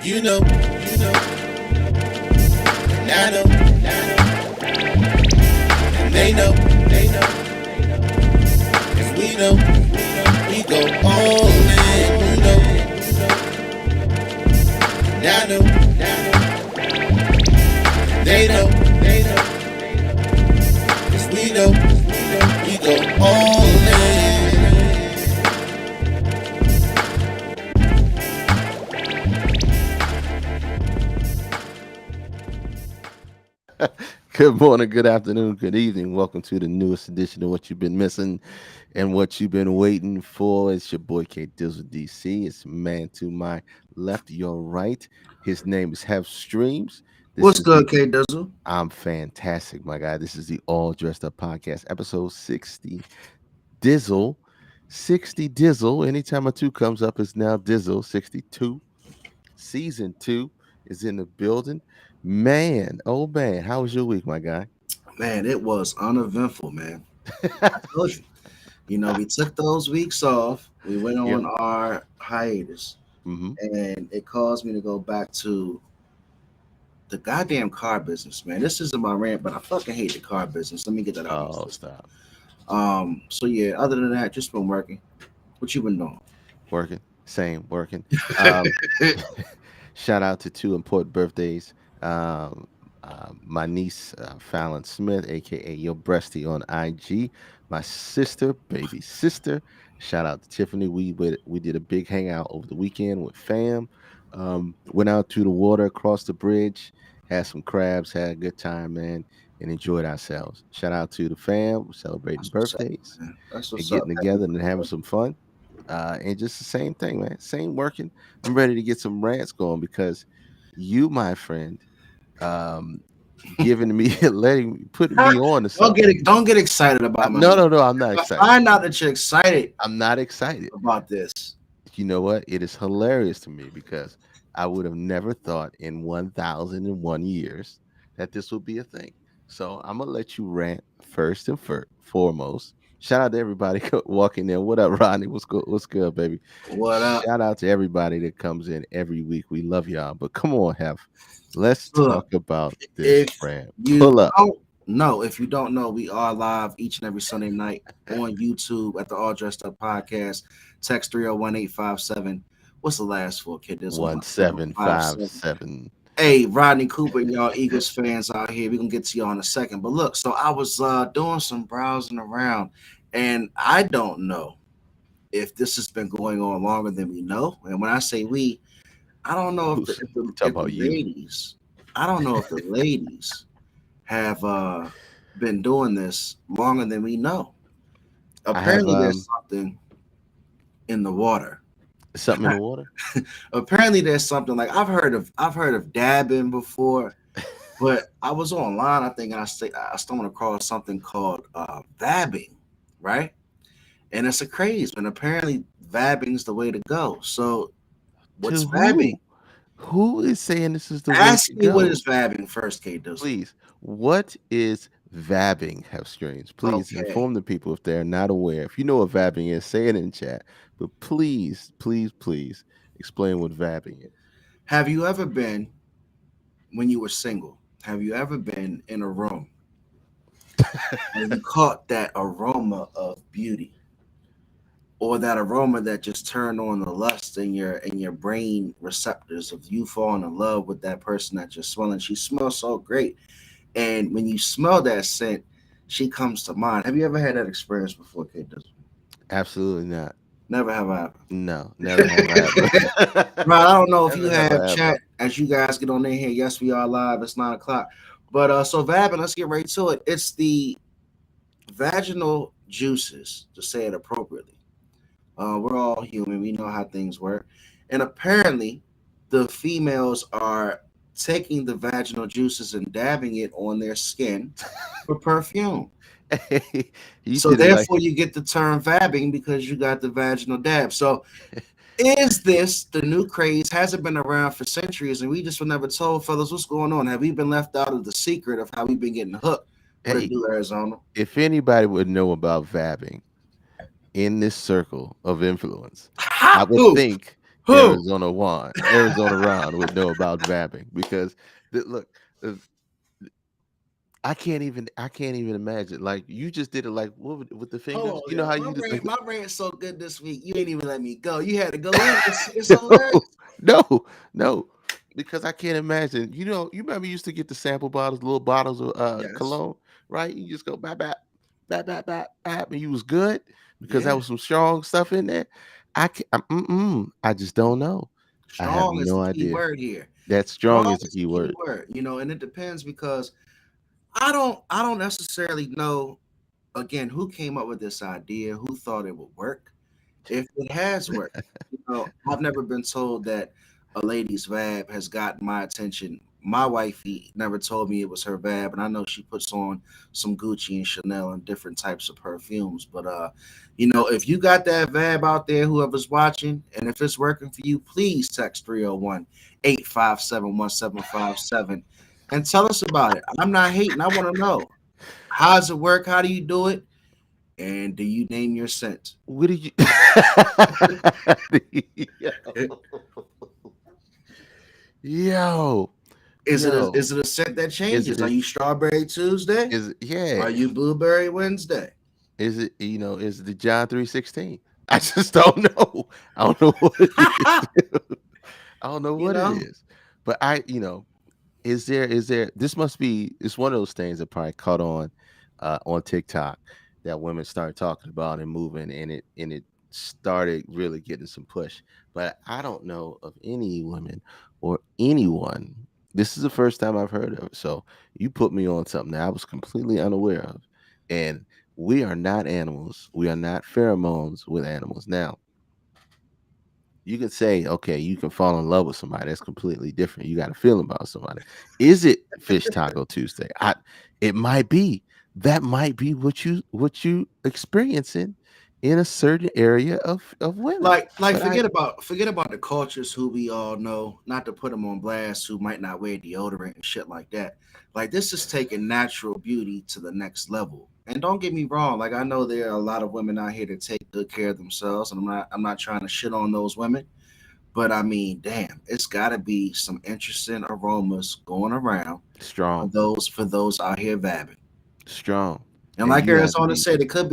You know, and I know, and they know, 'cause we go all in. You know, and I know, they know, 'cause we go all in. Good morning, good afternoon, good evening. Welcome to the newest edition of What You've Been Missing and What You've Been Waiting For. It's your boy K Dizzle DC. It's man to my left, your right. His name is Have Streams. This What's is the good, K Dizzle? I'm fantastic, my guy. This is the All Dressed Up Podcast, episode 60. Dizzle. 60 Dizzle. Anytime a two comes up, it's now Dizzle. 62. Season two is in the building. Man, oh man, how was your week, my guy? Man, it was uneventful, man. I told you. We took those weeks off. We went Yep. on our hiatus, Mm-hmm. and it caused me to go back to the goddamn car business, man. This isn't my rant, but I fucking hate the car business. Let me get that out of my Oh, system. stop. So yeah, other than that, just been working. What you been doing? Working. Same, working. Um, Shout out to two important birthdays. My niece, Fallon Smith, aka Your Breasty on IG. My sister, baby sister. Shout out to Tiffany. We did a big hangout over the weekend with fam. Went out to the water, across the bridge, had some crabs, had a good time, man, and enjoyed ourselves. Shout out to the fam. We're celebrating That's what's up, birthdays man. That's and what's up. getting together and having some fun. And just the same thing, man. Same working. I'm ready to get some rants going because you, my friend, um, giving me, putting me on to something. Don't get excited about my No, week. no, no. I'm not If I excited. find out that you're excited I'm not excited. about this, You know what? It is hilarious to me because I would have never thought in 1,001 years that this would be a thing. So I'm gonna let you rant first and foremost. Shout out to everybody walking in. What up, Rodney? What's good? What's good, baby? what up? Shout out to everybody that comes in every week. We love y'all. But come on, let's Look, talk about this if rant. you Pull up. don't know, if you don't know, we are live each and every Sunday night on YouTube at the All Dressed Up Podcast. Text 301-857. What's the last four, kid? There's 1757. 1757. Hey, Rodney Cooper and y'all Eagles fans out here. We're gonna get to y'all in a second. But look, so I was doing some browsing around, and I don't know if this has been going on longer than we know. And when I say we, I don't know if Who's talking if the about you? ladies, I don't know if the ladies have been doing this longer than we know. I have Apparently, there's something in the water. something in the water. Apparently, there's something like I've heard of dabbing before, but I was online, I think, and I stumbled across something called vabbing, right? And it's a craze, and apparently, vabbing's the way to go. So, what's To vabbing? who? Who is saying this is the way Ask to me what go? is vabbing first, K. Dizzle. Please. What is vabbing, have screens? Please Okay. inform the people if they're not aware. If you know what vabbing is, say it in chat. But please, please, please explain what vabbing is. Have you ever been when you were single? Have you ever been in a room and you caught that aroma of beauty, or that aroma that just turned on the lust in your brain receptors of you falling in love with that person that you're smelling? She smells so great, and when you smell that scent, she comes to mind. Have you ever had that experience before, kid? Absolutely not. Never have I. No, never have I ever. Right, I don't know if you Never have have I ever. chat as you guys get on in here. Yes, we are live. It's 9 o'clock. But so vabbing, let's get right to it. It's the vaginal juices, to say it appropriately. We're all human. We know how things work. And apparently, the females are taking the vaginal juices and dabbing it on their skin for perfume. Hey, you So did it like therefore, you get the term vabbing because you got the vaginal dab. So is this the new craze? Has it been around for centuries and we just were never told, fellas, what's going on? Have we been left out of the secret of how we've been getting hooked? What it hey, do, Arizona? if anybody would know about vabbing in this circle of influence, I would Who? think Who? Arizona Ron would know about vabbing because look, uh, I can't even imagine. Like you just did it like with the fingers. Hold on, You know yo. how My you did brain, like my brain's so good this week. You ain't even let me go. You had to go in. It's hilarious. no, no, no, because I can't imagine. You know, you remember you used to get the sample bottles, little bottles of Yes. cologne, right? You just go bap bap bap bap bap bap, and you was good because that Yeah. was some strong stuff in there. I just don't know. I have Strong is the no key idea. word here. That strong Strong is the is the key key word. word. And it depends because I don't necessarily know again who came up with this idea, who thought it would work. If it has worked, I've never been told that a lady's vab has gotten my attention. My wifey never told me it was her vab, and I know she puts on some Gucci and Chanel and different types of perfumes. But if you got that vab out there, whoever's watching, and if it's working for you, please text 301-857-1757 and tell us about it. I'm not hating. I want to know. How does it work? How do you do it? And do you name your scent? What did you? yo, yo, Is it a yo. is it a scent that Is changes? it Are a? you Strawberry Tuesday? Is it, yeah? Are you Blueberry Wednesday? Is it is it the John 3:16? I just don't know. I don't know what it is. I don't know you what it know, is. But is there this must be it's one of those things that probably caught on TikTok that women started talking about and moving and it started really getting some push. But I don't know of any women or anyone. This is the first time I've heard of it. So you put me on something that I was completely unaware of. And we are not animals. We are not pheromones with animals. Now, you can say, okay, you can fall in love with somebody. That's completely different. You got a feeling about somebody. Is it Fish Taco Tuesday? It might be. That might be what you experiencing in a certain area of women. like But I forget about the cultures who we all know. Not to put them on blast, who might not wear deodorant and shit like that. Like this is taking natural beauty to the next level. And don't get me wrong. Like I know there are a lot of women out here that take good care of themselves, and I'm not trying to shit on those women. But I mean, damn, it's got to be some interesting aromas going around for strong, those out here vabbing. strong, And and like you have to Arizona be said, it could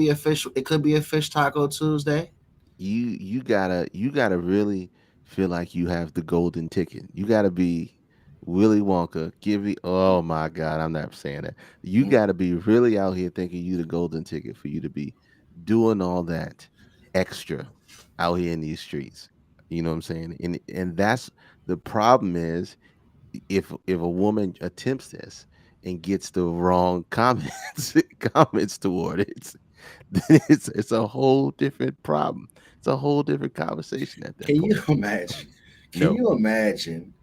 be a fish taco Tuesday. you gotta really feel like you have the golden ticket. You gotta be Willy Wonka. Give me oh my God, I'm not saying that. You Mm. gotta be really out here thinking you the golden ticket for you to be doing all that extra out here in these streets. You know what I'm saying? And that's the problem is if a woman attempts this and gets the wrong comments comments toward it, then it's a whole different problem. It's a whole different conversation at that Can point. you imagine? Can No, you imagine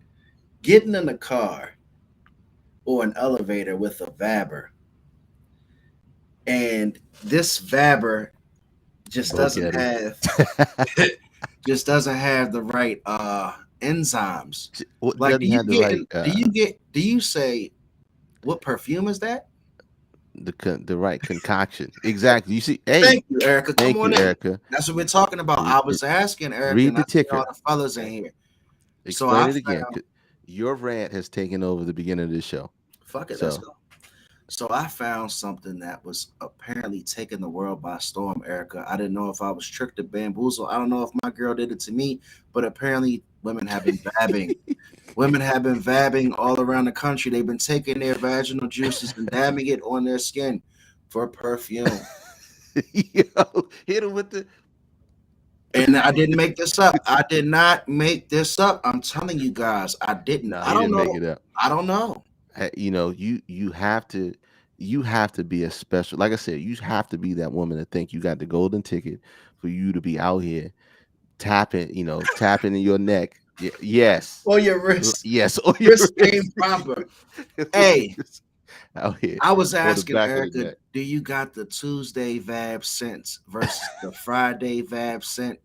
getting in a car or an elevator with a vabber, and this vabber just go doesn't get her. have the right enzymes? What Like, doesn't have the right do you say what perfume is that? the right concoction? Exactly. You see, hey, Thank you, Erica. Come thank on you, in. Erica. That's what we're talking about. Re- I re- was asking Erica, read and I the seen all ticker. the fellas in Okay. here. So Explain I it again. found, 'Cause your rant has taken over the beginning of the show. fuck it, let's So go. So I found something that was apparently taking the world by storm, Erica. I didn't know if I was tricked or bamboozled. I don't know if my girl did it to me, but apparently women have been vabbing. Women have been vabbing all around the country. They've been taking their vaginal juices and dabbing it on their skin for perfume. hit him with the And I didn't make this up. I did not make this up. I'm telling you guys, I didn't. no, I he don't didn't make know. it up. I don't know. You have to be a special, like I said, you have to be that woman to think you got the golden ticket for you to be out here tapping in your neck. Yes. Or your wrist. Yes, on your Wrist ain't wrist. proper. Hey, Just out here I was on the asking back of the Erica, neck. do you got the Tuesday Vab scent versus the Friday Vab scent?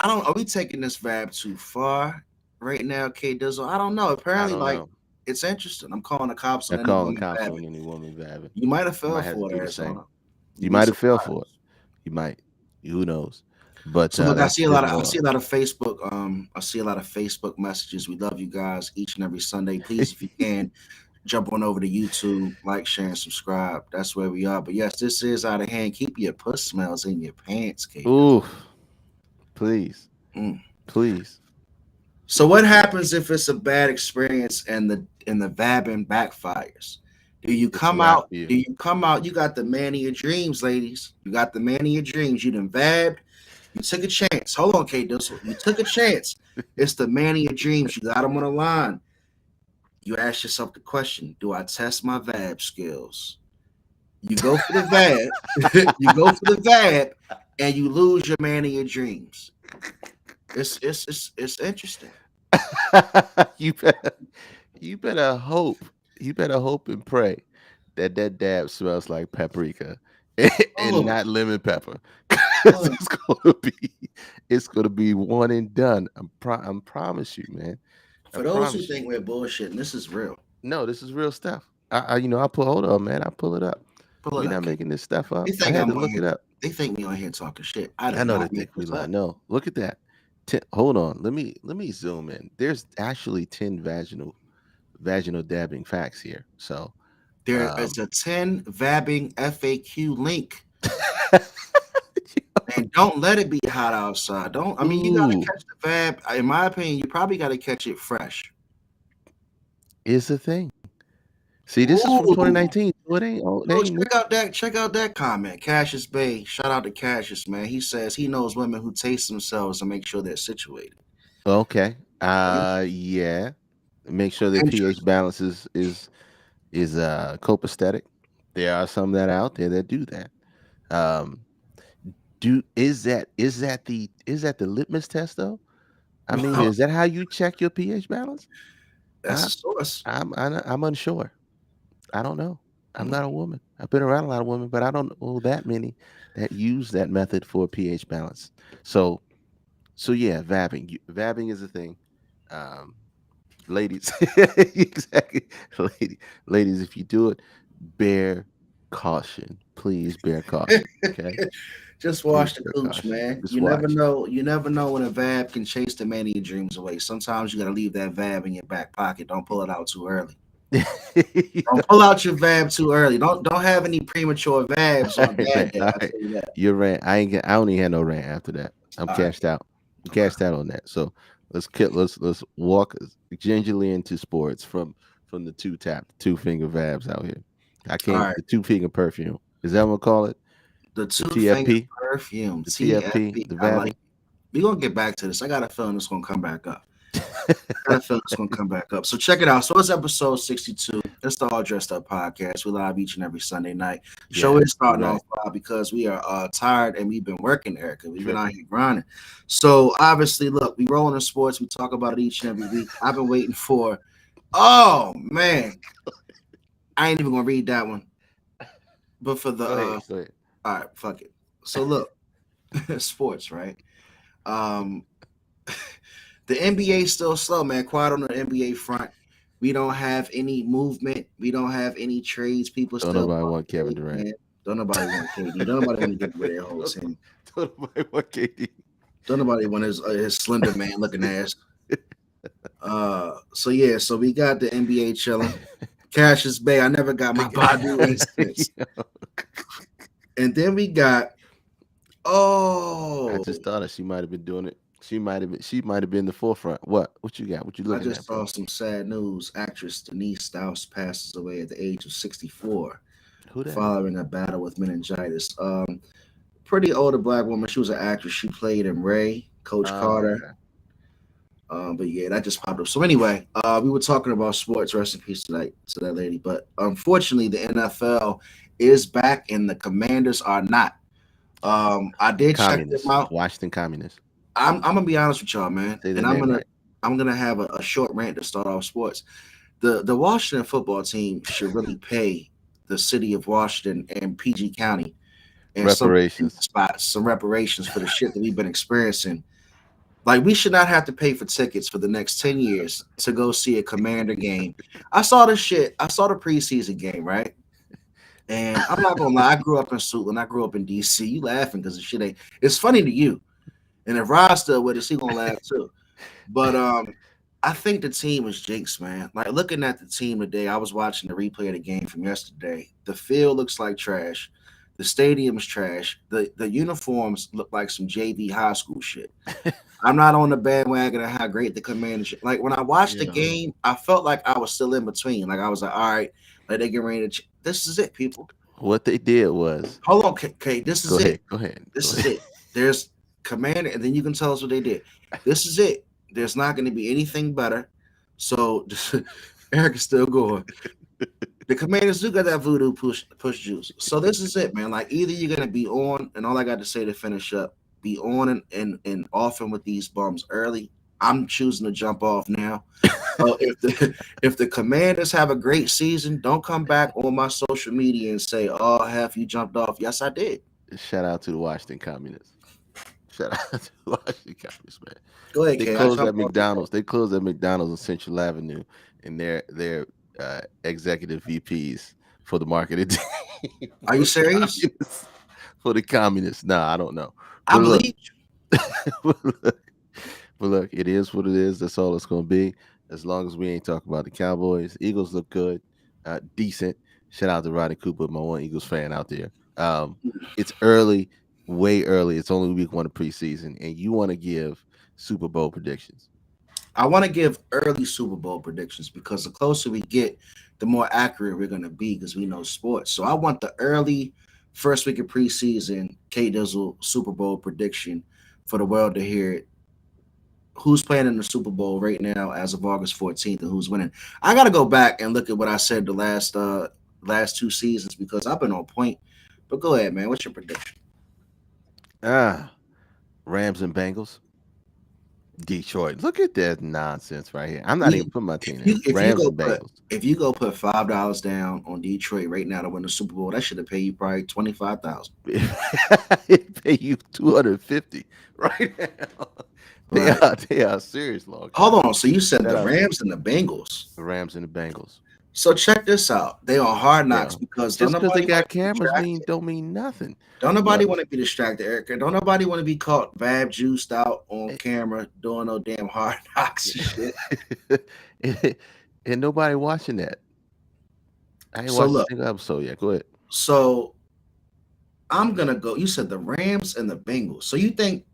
I don't. Are we taking this Vab too far right now, K Dizzle? I don't know. I Apparently, don't like know. it's interesting. I'm calling the cops on They're any calling woman cops vabbing. on any woman vabbing. You might have You fell might have to for it, do the same. Arizona. You You'd be might have fell for it. surprised. You might. Who knows? But So look, that's a bit I see more. a lot of Facebook, I see a lot of Facebook messages. We love you guys each and every Sunday. Please, if you can, jump on over to YouTube, like, share, and subscribe. That's where we are. But yes, this is out of hand. Keep your puss smells in your pants, K. Ooh, please, Mm. please. So what happens if it's a bad experience and the vabbing backfires? Do you It's a come wrap out? for you. Do you come out? You got the man of your dreams, ladies. You got the man of your dreams. You done vabbed. You took a chance. Hold on, Kate Dissel. You took a chance. It's the man of your dreams. You got him on the line. You ask yourself the question: do I test my vab skills? You go for the vab. You go for the vab, and you lose your man of your dreams. It's interesting. you better, you better hope, you better hope and pray that that dab smells like paprika and Oh, not lemon pepper. 'Cause oh. it's gonna be one and done. I'm promise you, man. I For those who promise you. think we're bullshitting, this is real. No, this is real stuff. I pull. Hold on, man. I pull it up. Pull it We're up, not Kate. making this stuff They up. I think had I'm to on look here. it up. They think me on here talking shit. I I did know they not make think we this lie. up. No, look at that. Hold on. Let me zoom in. There's actually 10 vaginal dabbing facts here. So, There is um, a 10 vabbing FAQ link. And don't let it be hot outside. Don't. I mean, you gotta ooh, catch the vab. In my opinion, you probably gotta catch it fresh. is the thing. See, this is from Ooh. 2019. So it ain't. Oh, it Oh, ain't new. check out that comment. Cassius Bay. Shout out to Cassius, man. He says he knows women who taste themselves and make sure they're situated. Okay. Yeah. Make sure their pH Interesting. balance is copacetic. There are some that are out there that do that. Um, do is that the litmus test though? I mean, is that how you check your pH balance? That's I, a source. I'm unsure. I don't know. I'm Mm. not a woman. I've been around a lot of women, but I don't know that many that use that method for pH balance. So yeah, vabbing. Vabbing is a thing. Um, ladies, exactly. Ladies, if you do it, bear caution. Please bear caution. Okay, Just please wash the bear cooch, caution. man. Just You never watch. know. You never know when a vab can chase the man of your dreams away. Sometimes you gotta leave that vab in your back pocket. Don't pull it out too early. Don't pull out your vab too early. Don't have any premature vabs All on right, dad man. day. All I right, tell you that. your rant. I don't even have no rant after that. I'm All right. cashed out. I'm Okay. cashed out on that. So let's walk gingerly into sports from the two finger vibes out here. I All can't right. the two finger perfume. Is that what I'm gonna call it? The The two finger TFP, perfume, the TFP, TFP. the I like vabbing. it. We're gonna get back to this. I got a feeling it's gonna come back up. I got a feeling it's gonna come back up. So check it out. So it's episode 62. It's the All Dressed Up podcast. We live each and every Sunday night. Show Yeah, is you're starting right. off because we are tired and we've been working, Erica. We've been out Tripping. here grinding. So obviously, look, we roll in sports. We talk about it each and every week. I've been waiting for. Oh man, I ain't even gonna read that one. But for the Go ahead. Go ahead. all right, fuck it. So look, sports, right? Um, the NBA is still slow, man. Quiet on the NBA front. We don't have any movement. We don't have any trades. People Don't still nobody want want Kevin trade, Durant. man. Don't nobody want KD. Don't nobody want to give away their whole don't, team. don't nobody want KD. Don't nobody want his slender man looking ass. So yeah, so we got the NBA chilling. Cassius Bay. I never got my Badu instance. Yeah. And then we got I oh, just thought she might have been doing it. She might have been the forefront. What you got? What you I looking just at, saw bro? some sad news. Actress Denise Strauss passes away at the age of 64 Who that? following a battle with meningitis. Pretty older black woman. She was an actress. She played in Ray, Coach Oh, Carter. okay. But yeah, that just popped up. So anyway, we were talking about sports. Rest in peace tonight to that lady. But unfortunately, the NFL is back and the Commanders are not. I did check them Communists. out. Washington communists. I'm gonna be honest with y'all, man, Say the and name right. I'm gonna have a short rant to start off sports. The Washington football team should really pay the city of Washington and PG County and some Reparations. spots some reparations for the shit that we've been experiencing. Like we should not have to pay for tickets for the next 10 years to go see a Commander game. I saw the shit. I saw the preseason game, right? And I'm not gonna lie, I grew up in Suitland. I grew up in DC. You laughing because the shit ain't. It's funny to you. And if Rod's still with us, he gonna laugh too. But I think the team is jinxed, man. Like looking at the team today, I was watching the replay of the game from yesterday. The field looks like trash. The stadium is trash. The uniforms look like some JV high school shit. I'm not on the bandwagon of how great the Commanders. Like when I watched the Yo, game, I felt like I was still in between. Like I was like, all right, like they get ready to. This is it, people. what they did was Hold on, Kate. This go is it. ahead, go ahead, go This is ahead. it. There's Commander, and then you can tell us what they did. This is it. There's not going to be anything better. So Eric is still going. The Commanders do got that voodoo push juice. So this is it, man. Like either you're gonna be on, and all I got to say to finish up, be on and often with these bums early. I'm choosing to jump off now. If the if the Commanders have a great season, don't come back on my social media and say, "Oh, have you jumped off?" Yes, I did. Shout out to the Washington Communists. Shout out to the Washington Communists, man. Go ahead, They Kay. I closed jump at off your McDonald's. They closed at McDonald's on Central Avenue, and their executive VPs for the marketing team Are you serious? for the communists. Nah, I don't know, I but look, believe. but look, but look, it is what it is. That's all it's gonna be. As long as we ain't talking about the Cowboys, Eagles look good, decent. Shout out to Rodney Cooper, my one Eagles fan out there. It's early, way early. It's only week one of preseason, and you want to give Super Bowl predictions. I want to give early Super Bowl predictions because the closer we get, the more accurate we're going to be because we know sports. So I want the early first week of preseason K Dizzle Super Bowl prediction for the world to hear it. Who's playing in the Super Bowl right now as of August 14th and who's winning? I got to go back and look at what I said the last two seasons because I've been on point. But go ahead, man. What's your prediction? Ah, Rams and Bengals. Detroit. Look at that nonsense right here. I'm not You, even putting my team if in. you if you Rams go and put Bengals. if you go put $5 down on Detroit right now to win the Super Bowl, that should have paid you probably 25,000. It pay you 250 right now. Right. They are serious long shot. Hold on. So you said Shout the out to Rams and the Bengals. the Rams and the Bengals. So check this out. They are hard knocks Yo, because don't just because they nobody want got to be cameras mean distracted. don't mean nothing. Don't nobody Look, want to be distracted, Erica. Don't nobody want to be caught vab juiced out on eh, camera doing no damn hard knocks and shit. and nobody watching that. I ain't So watched a look, single episode yet. Go ahead. so I'm gonna go. You said the Rams and the Bengals. So you think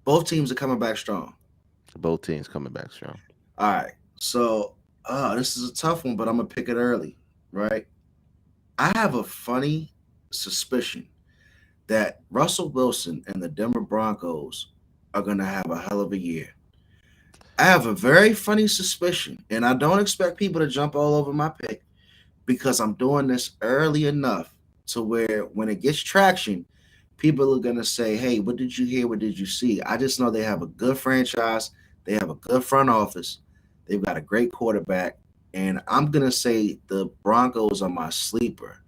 both teams are coming back strong? Both teams coming back strong. All right. So this is a tough one, but I'm gonna pick it early, right? I have a funny suspicion that Russell Wilson and the Denver Broncos are going to have a hell of a year. I have a very funny suspicion, and I don't expect people to jump all over my pick because I'm doing this early enough to where when it gets traction, people are going to say, hey, what did you hear? What did you see? I just know they have a good franchise, they have a good front office, they've got a great quarterback, and I'm going to say the Broncos are my sleeper.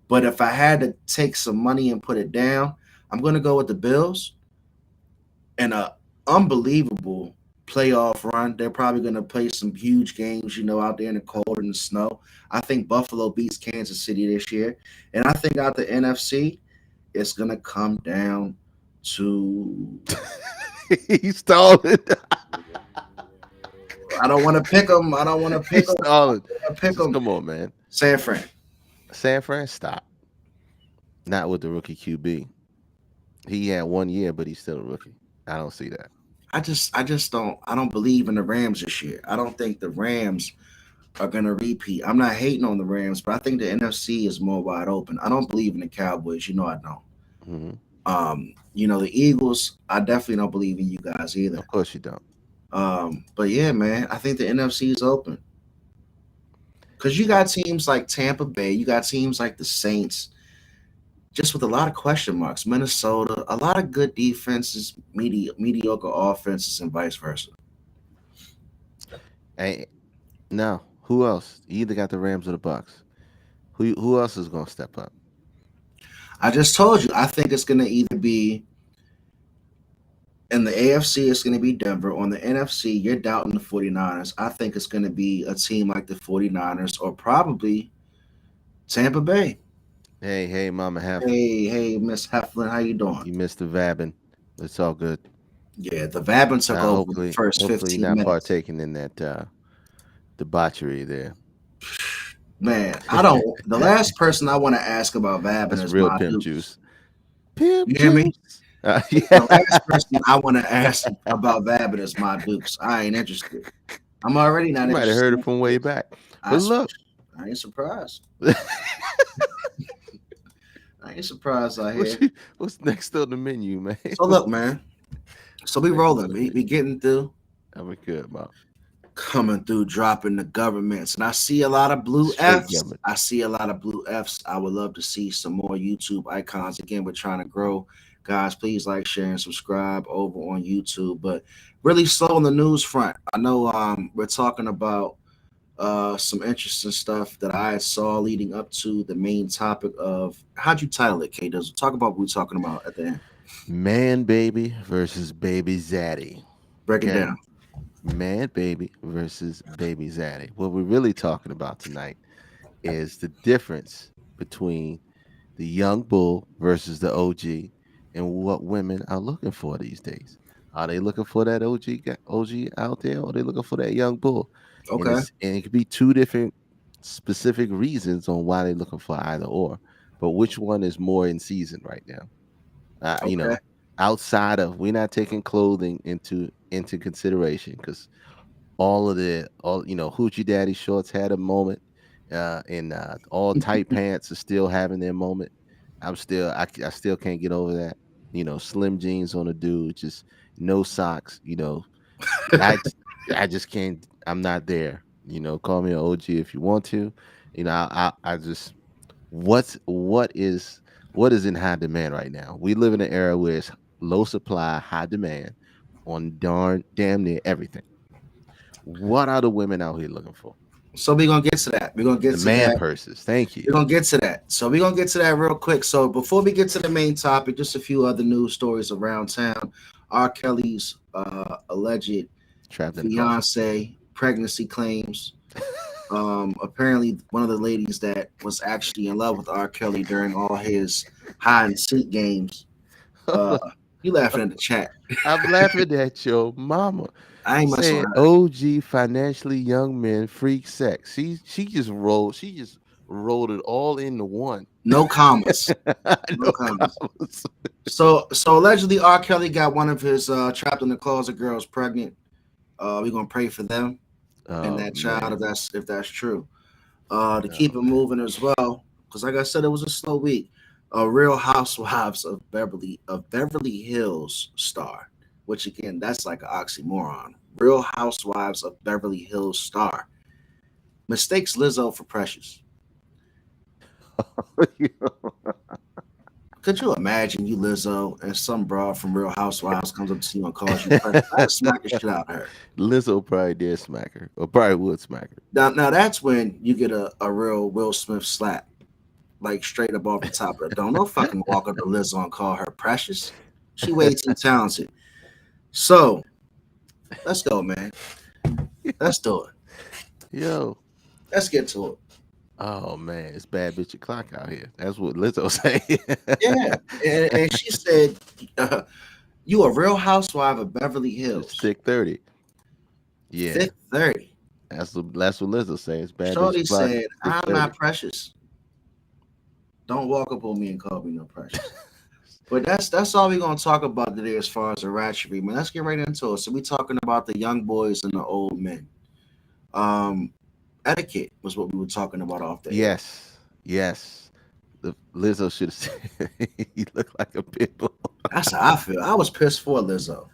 But if I had to take some money and put it down, I'm going to go with the Bills and a unbelievable playoff run. They're probably going to play some huge games, out there in the cold and the snow. I think Buffalo beats Kansas City this year. And I think out the NFC, it's going to come down to. He's stalling. I don't want to pick them. I don't want to pick He's them. stalling. I pick Just them. come on, man. San Fran. San Fran, stop. Not with the rookie QB. He had 1 year, but he's still a rookie. I don't see that. I just don't. I don't believe in the Rams this year. I don't think the Rams are going to repeat. I'm not hating on the Rams, but I think the NFC is more wide open. I don't believe in the Cowboys. I don't. Hmm. The Eagles, I definitely don't believe in you guys either. Of course you don't. But yeah, man, I think the NFC is open because you got teams like Tampa Bay, you got teams like the Saints, just with a lot of question marks. Minnesota, a lot of good defenses, mediocre offenses, and vice versa. Hey, now who else? You either got the Rams or the Bucks. Who else is gonna step up? I just told you, I think it's going to either be in the AFC, it's going to be Denver. On the NFC, you're doubting the 49ers. I think it's going to be a team like the 49ers or probably Tampa Bay. Hey, Mama Hef, Hey, Miss Heflin, how you doing? you missed the vabbing. It's all good. Yeah, the vabbing took over the Hopefully, first hopefully you're 15 not minutes. partaking in that debauchery there. Man, I don't. The last person I want to ask about vabbing That's is real my pimp dukes. juice. Pimp You hear me? juice. Yeah. The last person I want to ask about vabbing is my dukes. I ain't interested. I'm already She not might have interested heard in it from way kids. back. I, But s- look, I ain't surprised. I ain't surprised I what's hear. what's next on the menu, man? So look, man. So we What's next rolling. on the We menu? getting through, I'm good, Mom. coming through, dropping the governments, and I see a lot of blue Straight Fs. government. I see a lot of blue Fs. I would love to see some more YouTube icons. Again, we're trying to grow. Guys, please like, share, and subscribe over on YouTube. But really slow on the news front. I know we're talking about some interesting stuff that I saw leading up to the main topic of how'd you title it, K? Does talk about what we're talking about at the end. Man baby versus baby zaddy. Break it Okay? down. Man baby versus baby zaddy. What we're really talking about tonight is the difference between the young bull versus the OG and what women are looking for these days. Are they looking for that OG out there, or are they looking for that young bull? And Okay. it could be two different specific reasons on why they're looking for either or. But which one is more in season right now? You Okay. know, outside of, we're not taking clothing into consideration, because all hoochie daddy shorts had a moment, and all tight pants are still having their moment. I still can't get over that. Slim jeans on a dude, just no socks. I j- I just can't. I'm not there. Call me an OG if you want to. I just what is in high demand right now? We live in an era where it's low supply, high demand on damn near everything. What are the women out here looking for? So we're gonna get to that. We're gonna get The to man that. purses. Thank you. We're gonna get to that. So we're gonna get to that real quick. So before we get to the main topic, just a few other news stories around town. R. Kelly's alleged Trapped in the closet. fiance pregnancy claims. Apparently one of the ladies that was actually in love with R. Kelly during all his hide and seek games. Uh, you laughing at the chat? I'm laughing at your mama I ain't messing with saying her. OG financially young men freak sex. She just rolled it all into one. No commas. No No commas. comments. So allegedly R. Kelly got one of his trapped in the closet girls pregnant. We're gonna pray for them and Oh that child man. if that's true. To Oh keep it man. moving as well, because like I said, it was a slow week. Real Housewives of Beverly Hills star, which again, that's like an oxymoron. Real Housewives of Beverly Hills star mistakes Lizzo for Precious. Could you imagine you Lizzo and some broad from Real Housewives comes up to you and calls you Precious? I'd smack the shit out of her. Lizzo probably did smack her, or probably would smack Now that's when you get a real Will Smith slap, like straight up off the top of the dome. No fucking walk up to Lizzo and call her Precious. She way too talented. So let's go, man. her. Let's do it. Yo. Let's get to it. Oh man, it's bad bitch o'clock out here. That's what Lizzo say. Yeah. And she said, "You a Real Housewife of Beverly It's Hills, thick 30. Yeah. 5:30." That's what Lizzo say. It's bad bitch Shorty o'clock, said, thick "I'm 30. not precious. Don't walk up on me and call me no precious." But that's all we're gonna talk about today as far as the ratchetry, man. Let's get right into it. So we talking about the young boys and the old men. Um, etiquette was what we were talking about off the air. Yes. Yes. The Lizzo should have said he looked like a pit bull. That's how I feel. I was pissed for Lizzo.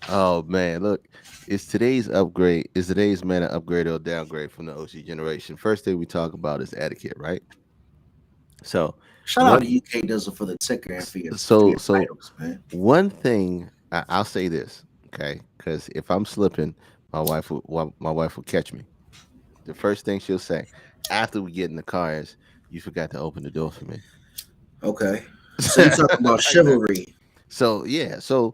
Oh man, look, is today's man an upgrade or a downgrade from the OG generation? First thing we talk about is etiquette, right? So Shout out one to UK Dizzle for the ticker and for so your so titles, man. one thing I'll say this, okay? Because if I'm slipping, my wife will catch me. The first thing she'll say after we get in the car is, "You forgot to open the door for me." Okay. So you talking about Like that. chivalry. So yeah, so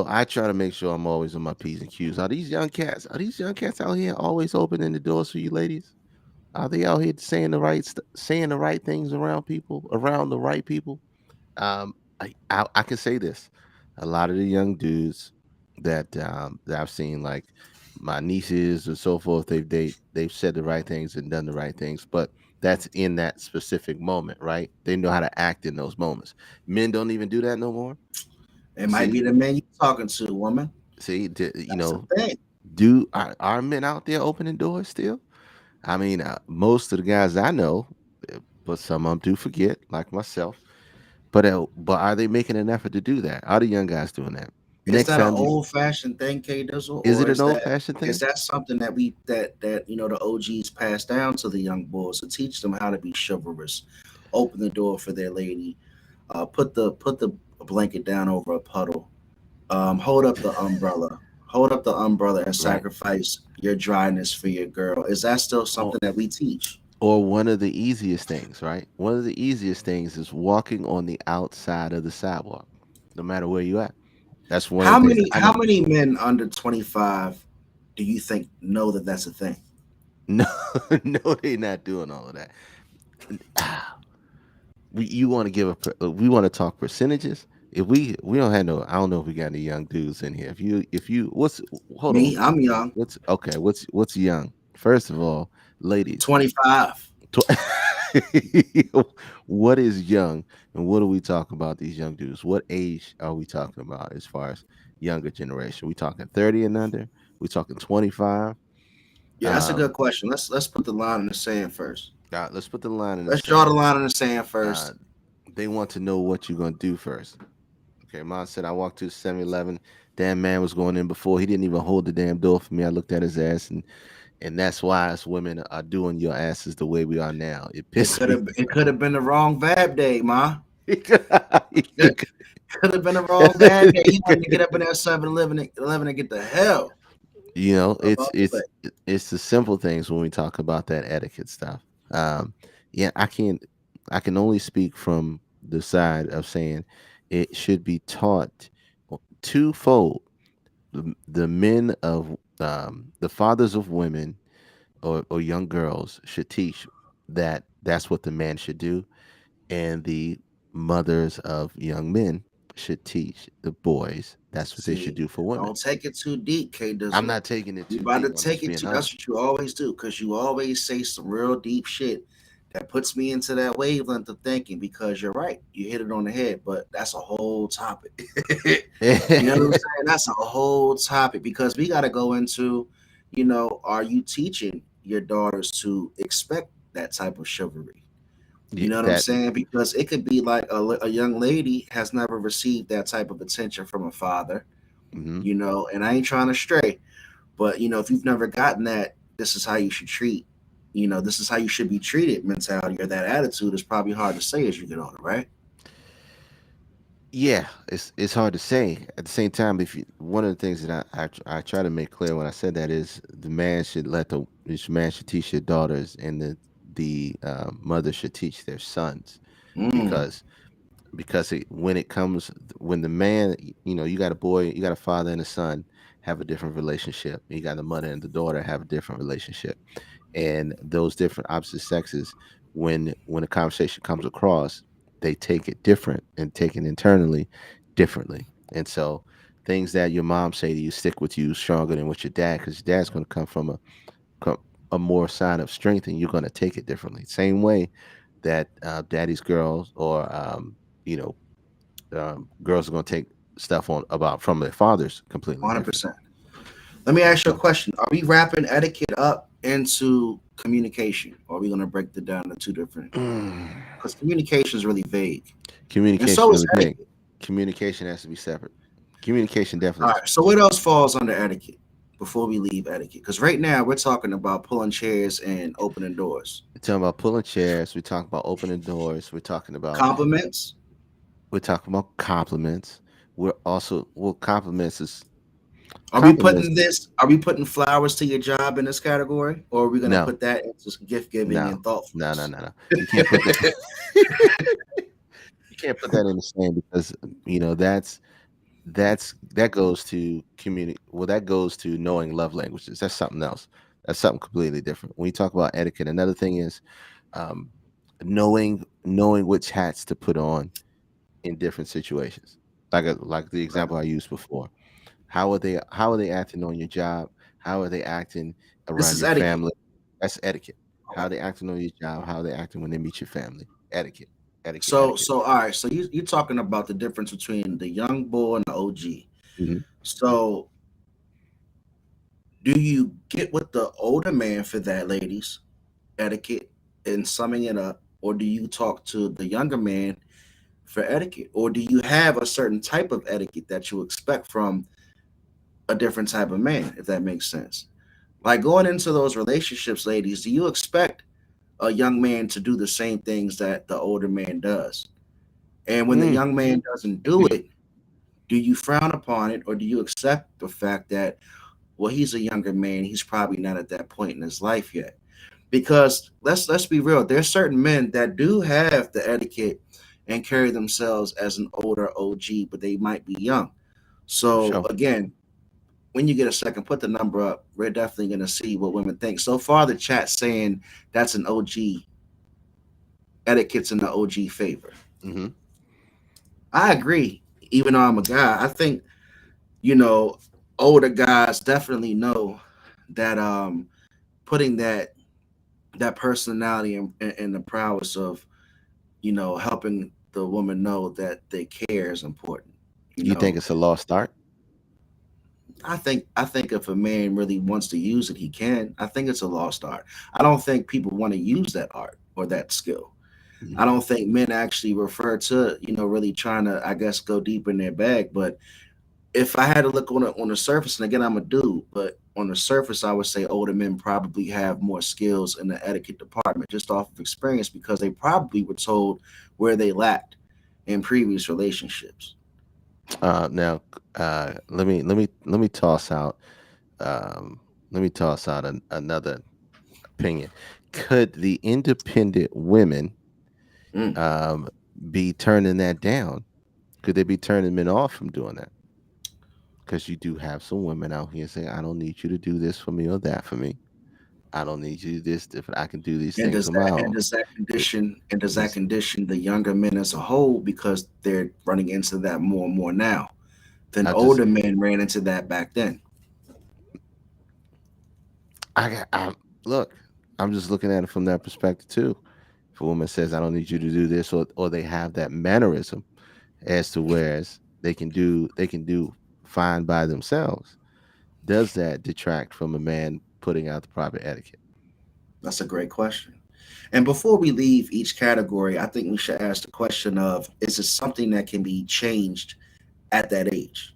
I try to make sure I'm always on my P's and Q's. Are these young cats out here always opening the doors for you ladies? Are they out here saying the right things around the right people? I can say this. A lot of the young dudes that I've seen, like my nieces and so forth, they've said the right things and done the right things, but that's in that specific moment, right? They know how to act in those moments. Men don't even do that no more. It might See, be the man you talking to, woman. you That's the know, thing. do are men out there opening doors still? I mean, most of the guys I know, but some of them do forget, like myself. But are they making an effort to do that? Are the young guys doing that? Is Next that an time you old fashioned thing, K Dizzle, is it or an old fashioned is thing? that something that we that the OGs passed down to the young boys to teach them how to be chivalrous, open the door for their lady, put the blanket down over a puddle, hold up the umbrella, and Right. sacrifice your dryness for your girl. Is that still Or something that we teach? one of the easiest things, right? One of the easiest things is walking on the outside of the sidewalk, no matter where you at. That's one of How the things that many I how know. many men under 25 do you think know that that's a thing? No, no, they're not doing all of that. You want to give we want to talk percentages. If we don't have no, I don't know if we got any young dudes in here. If you what's hold on, Me, I'm young, what's okay? What's young? First of all, ladies, 25. tw- what is young, and what are we talking about? These young dudes. What age are we talking about as far as younger generation? We talking 30 and under? We talking 25? Yeah, that's a Um, good question. Let's put the line in the sand first. let's put the line in the Let's draw the sand. line in the sand Uh, first. they want to know what you're gonna do first. Okay, mom said I walked to 7-Eleven. Damn man was going in before. He didn't even hold the damn door for me. I looked at his ass, and that's why us women are doing your asses the way we are now. It pissed me. It could have been the wrong Vab day, ma. He It could- could have been the wrong Vab day. He wanted to get up in that 7-Eleven and get the hell you know, up out the way. it's the simple things when we talk about that etiquette stuff. Um, yeah, I can only speak from the side of saying it should be taught twofold. The men of the fathers of women or young girls should teach that that's what the man should do, and the mothers of young men should teach the boys that's what they should See, do for women. don't take it too deep, K I'm Dizzle. not taking it You too about to deep. I'm take just it being too. That's honest. what you always do, because you always say some real deep shit that puts me into that wavelength of thinking. Because you're right, you hit it on the head, but that's a whole topic. You know what I'm saying? That's a whole topic because we got to go into, are you teaching your daughters to expect that type of chivalry? You know what I'm that saying? Because it could be like a young lady has never received that type of attention from a father, mhm. and I ain't trying to stray, but if you've never gotten that, this is how you should treat, this is how you should be treated mentality or that attitude is probably hard to say as you get older, right? Yeah, it's hard to say. At the same time, if you, one of the things that I try to make clear when I said that is the man should this man should teach their daughters, and the mother should teach their sons, Mm, because when it comes, when the man, you got a boy, you got a father and a son have a different relationship. You got the mother and the daughter have a different relationship, and those different opposite sexes, when a conversation comes across, they take it different and take it internally differently. And so things that your mom say to you stick with you stronger than what your dad, because your dad's going to come from co- a more sign of strength, and you're going to take it differently. Same way that daddy's girls or you know girls are going to take stuff on about from their fathers completely different. 100%. Let me ask you a So question. Are we wrapping etiquette up into communication? Or are we going to break it down to two different? Because communication is really vague. And communication so is really big. etiquette. Communication has to be separate. Communication All definitely has right. to be So what separate. else falls under etiquette before we leave etiquette? Because right now we're talking about pulling chairs and opening doors. We're talking about pulling chairs. We're talking about opening doors. Compliments. We're talking about compliments. We're also, well, Are we compliments. putting this? Are we putting flowers to your job in this category, or are we going to No, put that into gift giving no, and no, no, thoughtfulness? no, no. You can't put that. You can't put that in the same, because that goes to community. Well, that goes to knowing love languages. That's something else. That's something completely different. When you talk about etiquette, another thing is um, knowing which hats to put on in different situations. like the Right. example I used before. How are they acting on your job? How are they acting This around is your etiquette. family? That's etiquette. How Okay. are they acting on your job? How are they acting when they meet your family? Etiquette, etiquette, So etiquette. so all right. So you're talking about the difference between the young bull and the OG. Hmm. So do you get with the older man for that, ladies? Etiquette and summing it up, or do you talk to the younger man for etiquette, or do you have a certain type of etiquette that you expect from a different type of man, if that makes sense? Like going into those relationships, ladies, do you expect a young man to do the same things that the older man does? And when the Mm. young man doesn't do it, do you frown upon it, or do you accept the fact that, well, he's a younger man, he's probably not at that point in his life yet? Because let's be real, there's certain men that do have the etiquette and carry themselves as an older OG, but they might be young. So Sure. again, when you get a second, put the number up. We're definitely going to see what women think. So far, the chat's saying that's an OG, etiquette's in the OG favor. Hmm. I agree. Even though I'm a guy, I think, you know, older guys definitely know that putting that personality and the prowess of, helping the woman know that they care is important. You You think know, it's a lost art? I think if a man really wants to use it, he can. I think it's a lost art. I don't think people want to use that art or that skill. Mhm. I don't think men actually refer to, really trying to, I guess, go deep in their bag. But if I had to look on the surface, and again, I'm a dude, but on the surface, I would say older men probably have more skills in the etiquette department just off of experience because they probably were told where they lacked in previous relationships. Now, let me toss out another opinion. Could the independent women Mm. um, be turning that down? Could they be turning men off from doing that? Because you do have some women out here saying, "I don't need you to do this for me or that for me. I don't need you to do this. If I can do these And things does on my that and own." does that It, condition and does that it's, condition the younger men as a whole because they're running into that more and more now than I just, older men ran into that back then? I look. I'm just looking at it from that perspective too. If a woman says, "I don't need you to do this," or they have that mannerism as to whereas they can do fine by themselves, does that detract from a man putting out the proper etiquette? That's a great question. And before we leave each category, I think we should ask the question of, is it something that can be changed at that age?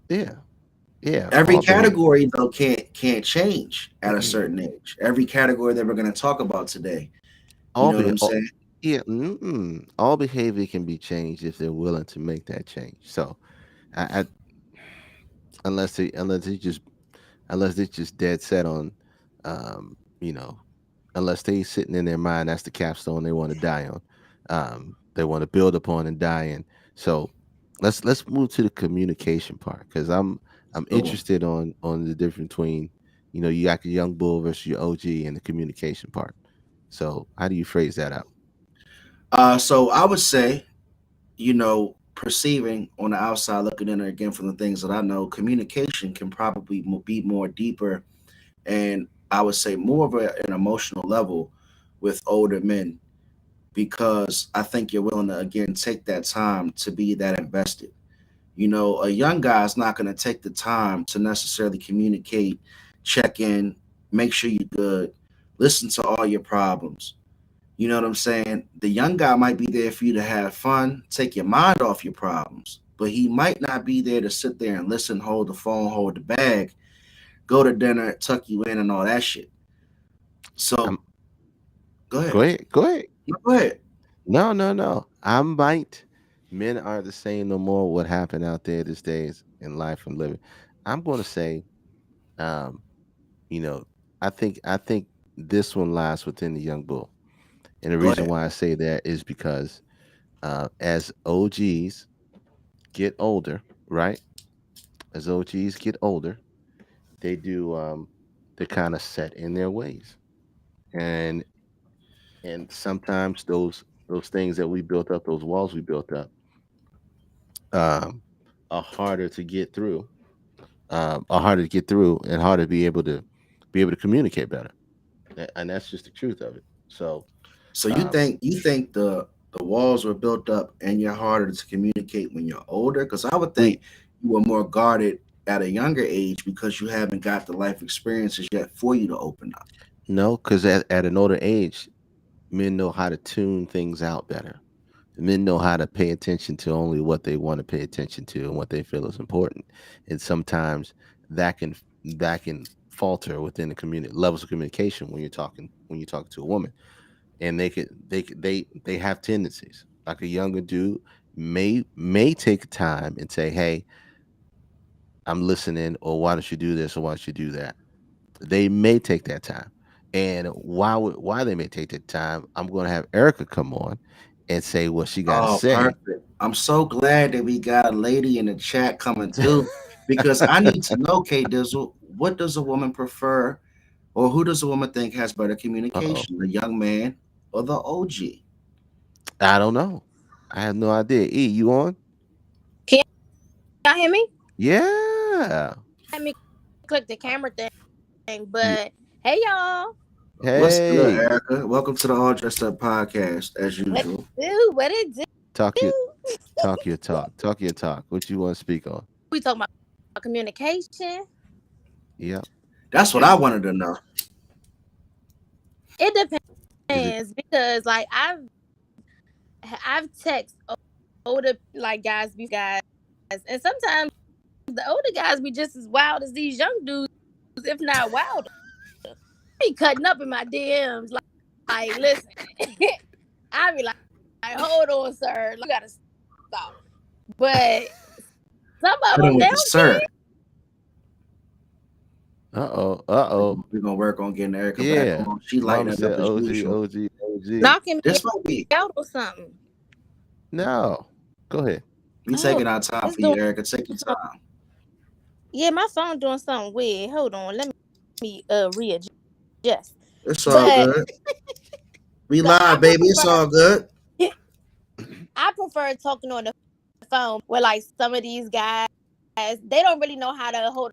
Yeah, yeah. Every All behavior, category though can't change at a certain age. Every category that we're going to talk about today, you all know what be I'm all, saying? yeah. All behavior can be changed if they're willing to make that change. So, I unless they just dead set on, um, you know, unless they sitting in their mind that's the capstone they want to die on, they want to build upon and die in. So let's move to the communication part because I'm Good one. interested on the difference between, you got your young bull versus your OG and the communication part. So how do you phrase that out? So I would say, perceiving on the outside, looking in again from the things that I know, communication can probably be more deeper, and I would say more of an emotional level with older men because I think you're willing to again take that time to be that invested. A young guy is not going to take the time to necessarily communicate, check in, make sure you're good, listen to all your problems. You know what I'm saying? The young guy might be there for you to have fun, take your mind off your problems, but he might not be there to sit there and listen, hold the phone, hold the bag, go to dinner, tuck you in, and all that shit. So I'm go Go ahead. ahead, go ahead. No, go ahead. No, no, no. I might. Men aren't the same no more. What happened out there these days in life and living? I'm going to say, um, you know, I think this one lies within the young bull, and the Go reason ahead. why I say that is because as OGs get older, right? As OGs get older, they do they kind of set in their ways, and sometimes those things that we built up, those walls we built up, um, are harder to get through, and harder to be able to communicate better. And that's just the truth of it. So, So you um, think the walls were built up and you're harder to communicate when you're older? Because I would think we you were more guarded at a younger age because you haven't got the life experiences yet for you to open up. no, because at an older age, men know how to tune things out better. Men know how to pay attention to only what they want to pay attention to and what they feel is important. And sometimes that can that can falter within the community levels of communication when you're talking to a woman. And they have tendencies. Like a younger dude may take time and say, "Hey, I'm listening," or "Why don't you do this?" or "Why don't you do that?" They may take that time. And why they may take that time, I'm going to have Erica come on and say what she got to Oh, say. perfect. I'm so glad that we got a lady in the chat coming through because I need to know, K Dizzle, what does a woman prefer or who does a woman think has better Uh-oh. communication, the young man or the OG? I don't know. I have no idea. E, you on? Can y'all hear me? Yeah. Let me click the camera thing, Yeah. but hey y'all, What's good, Hey. Erica? Welcome to the All Dressed Up podcast, as what usual. it do? What it do? Talk your talk your talk. Talk your talk. What you want to speak on? We talking about communication. Yep. That's what I wanted to know. It Is it depends because like I've text older like guys, and sometimes the older guys be just as wild as these young dudes, if not wilder. Be cutting up in my DMs like listen, I be like, hold on, sir, you gotta stop. But some of Put in them they with the don't sir. care. uh-oh. Uh-oh. We're gonna work on getting Erica back Yeah. on. She lighting Mama it up said as OG, usual. OG, OG. Knocking me This might be out or something. No. Go ahead. we Oh, taking our time it's for you, doing Erica. Take your something. time. Yeah, my phone doing something weird. Hold on, let me readjust. It's all But good. We the, I live, baby. It's prefer all good. I prefer talking on the phone with like some of these guys. They don't really know how to hold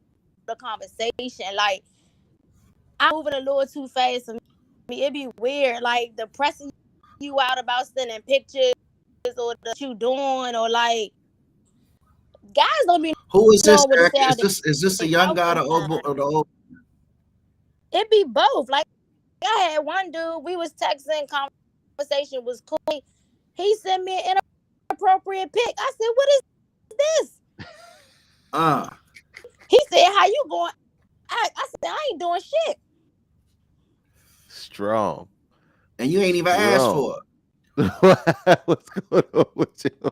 a conversation. Like I'm moving a little too fast for me. It'd be weird. Like the pressing you out about sending pictures or the you doing or like guys don't be Who is this, knowing what to say Erica? out Is this a their young mouth guy sometimes. or the old? It be both. Like I had one dude, we was texting, conversation was cool. He sent me an inappropriate pic. I said, "What is this?" Uh, He said, "How you going?" I said, "I ain't doing shit." Strong. and you ain't even asked Strong. for it. What's going on with you?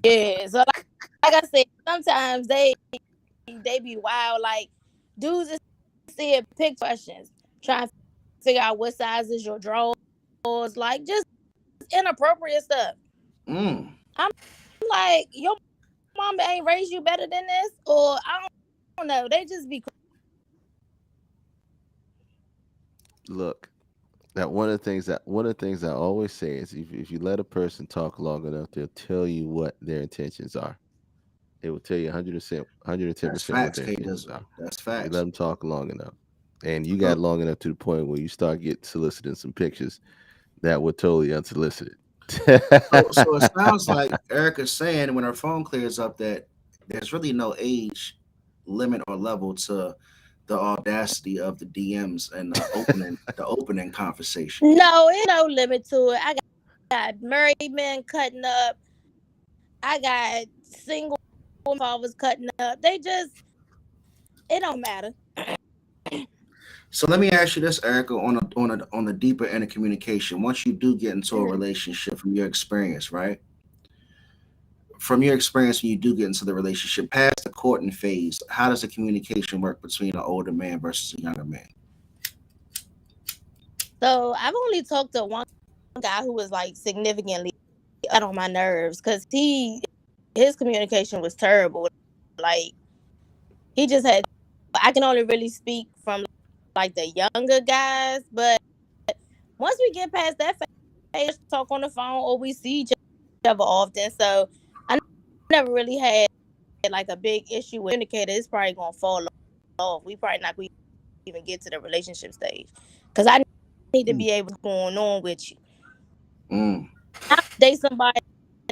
Yeah. So like I said, sometimes they be wild. Like dudes just see a pic questions, trying to figure out what size is your drawers, like just inappropriate stuff. Mm. I'm like, your mama ain't raised you better than this, or I don't know. They just be Look, that one of the things I always say is if you let a person talk long enough, they'll tell you what their intentions are. They will tell you 100%, That's 110% what facts, their K intentions Dizzle. are. That's You let facts. them talk long enough, and you got So, long enough to the point where you start get soliciting some pictures that were totally unsolicited. so it sounds like Erica's saying when her phone clears up that there's really no age limit or level to the audacity of the DMs and the opening conversation. no, it no limit to it. I got married men cutting up. I got single fathers cutting up. They just it don't matter. So let me ask you this, Erica, on the deeper end of communication. Once you do get into a Mhm. relationship, from your experience, right? From your experience, when you do get into the relationship, past the courting phase, how does the communication work between an older man versus a younger man? So I've only talked to one guy who was like significantly got on my nerves because his communication was terrible. Like he just had. I can only really speak from like the younger guys, but once we get past that phase, talk on the phone or we see each other often. So I never really had like a big issue with indicator. It's probably gonna fall off. We probably not gonna even get to the relationship stage because I need to Mm. be able to going on with you. Mm. I don't date somebody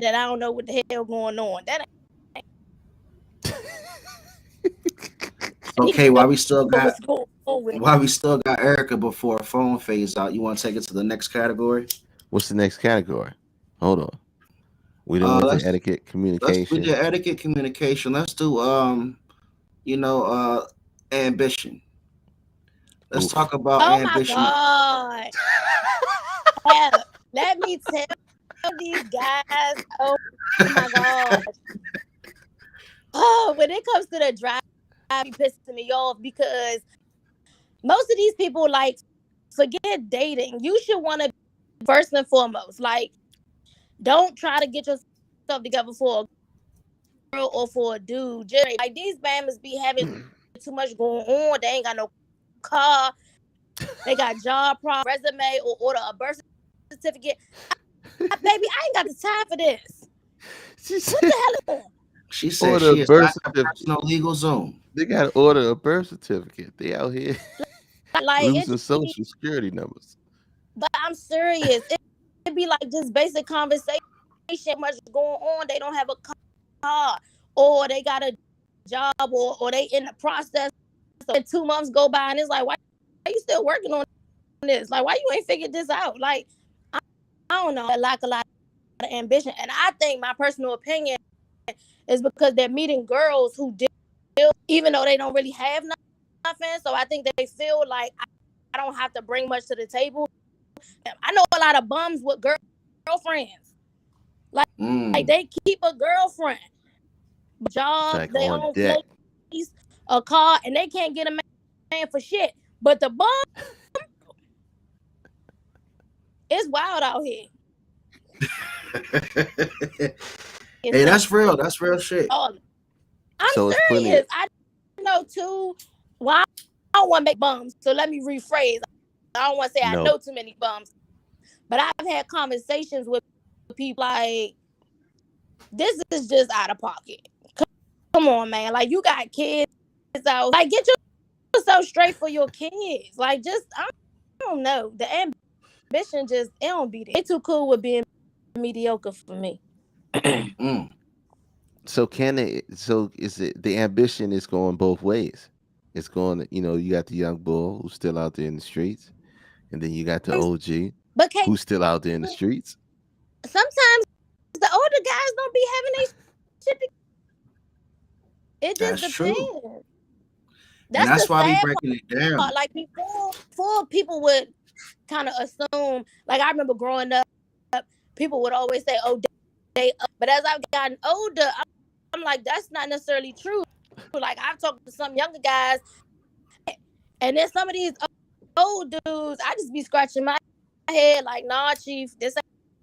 that I don't know what the hell going on. That I need Okay, to while know we still got what's going on with. while we still got Erica before her phone fades out, you want to take it to the next category? What's the next category? Hold on. We done went to Let's etiquette, we communication. did etiquette, communication. Let's do you know, ambition. Let's talk Oof. about Oh my ambition. god! Hell, let me tell these guys. Oh my god! Oh, when it comes to the drive, be pissing me off because most of these people like forget dating. You should want to first and foremost like don't try to get yourself together for a girl or for a dude. Just like these bammers be having too much going on. They ain't got no car. They got job problems, resume, or order a birth certificate. Baby, I ain't got the time for this. She What said, the hell? She said order a she is birth not in a certificate. personal legal zone. They got to order a birth certificate. They out here Like it losing just be, social security numbers. but I'm serious. It be like just basic conversation. Much going on. They don't have a car, or they got a job, or they in the process. So 2 months go by, and it's like, why are you still working on this? Like, why you ain't figured this out? Like, I don't know. I lack a lot of ambition, and I think my personal opinion is because they're meeting girls who deal, even though they don't really have nothing. So I think they feel like I don't have to bring much to the table. I know a lot of bums with girlfriends. Like Mm. they keep a girlfriend, It's job, like their on own deck. place, a car, and they can't get a man for shit. But the bum is wild out here. Hey, that's real. That's real shit. I'm So it's plenty. serious. I know too. Well, I don't want to make bums, so let me rephrase. I don't want to say I No. know too many bums, but I've had conversations with people like, this is just out of pocket. Come on, man. Like, you got kids out. Like, get yourself straight for your kids. Like, just, I don't know. The ambition just, it don't be there. They too cool with being mediocre for me. Mm. So can they? So is it the ambition is going both ways? It's going. You got the young bull who's still out there in the streets, and then you got the OG But Kate, who's still out there in the streets. sometimes the older guys don't be having their shit. It just That's true. depends. And That's the that's why we sad breaking it part. down. Like before people would kind of assume. Like I remember growing up, people would always say, "Oh, they." But as I've gotten older, I'm like, that's not necessarily true. Like I've talked to some younger guys, and then some of these old dudes, I just be scratching my head like, "Nah, chief, this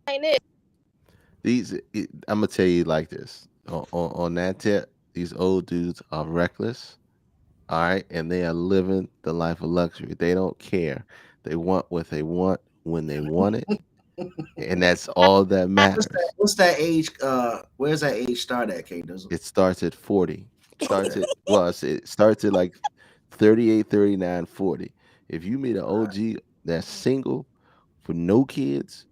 ain't it." I'm gonna tell you like this. On that tip, these old dudes are reckless. All right, and they are living the life of luxury. They don't care. They want what they want when they want it, and that's all that matters. What's that age? Where's that age start at, K Dizzle? It starts at 40. It starts at like 38, 39, 40. If you meet an OG that's single for no kids